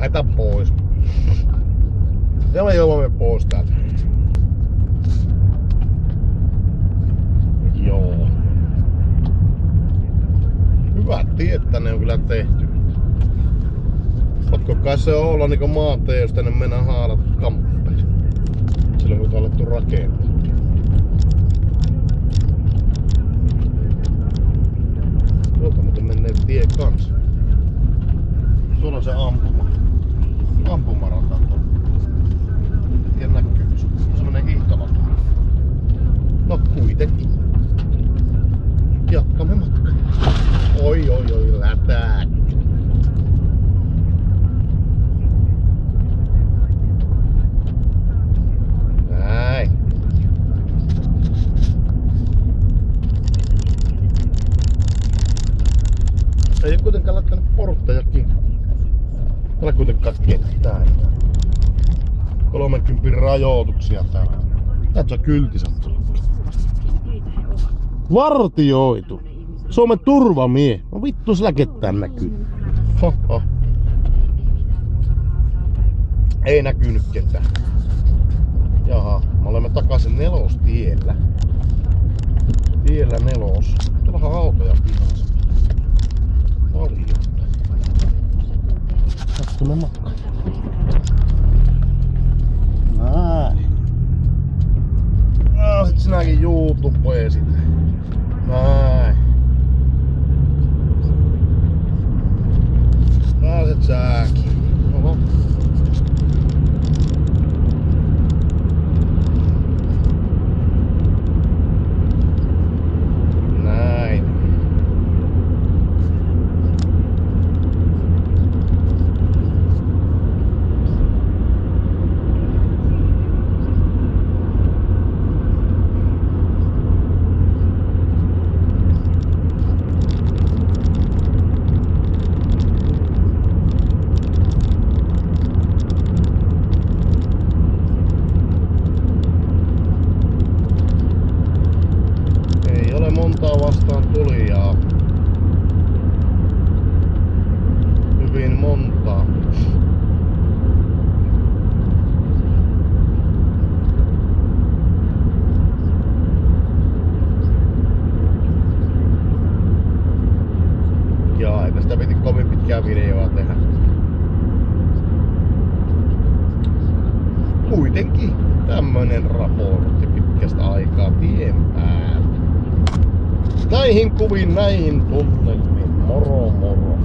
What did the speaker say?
Lähetä pois. Ja me joudumme pois täältä. Joo. Hyvät tiet tänne on kyllä tehty. Pakko kai se olla niinku maantie, jos tänne mennään haalata kamppeet. Silloin kun on alettu rakentaa. Tuolta muuten menee tie kans. Tuolla on se ampumarata. Tien näkyy. Semmonen hiihtolata. No kuitenkin. Jatkamme matkaa. Oi lätää. Näin. Ei kuitenkaan laittanut porttejakin. Täällä kuitenkaan ketään. 30 rajoituksia täällä. Täältä saa kylti sattua. Vartioitu. Suomen turvamie. No vittu sillä ketään näkyy. Haha. Ei näkynyt ketään. Jaha, me olemme takaisin Nelostiellä. Tiellä 4. Tuollahan autoja pihassa. Paljon. Jatkumme matkaan. Näin. No sit sinäkin YouTubeen sitä. Näin. Pääset sääkin. Oho. Näin. Montaa vastaan tulijaa. Hyvin montaa. Jaa, ei tästä piti kovin pitkää videoa tehdä. Kuitenkin tämmönen raportti pitkästä aikaa tien päällä. Näihin kuviin, näihin tunnelmiin. Moro moro.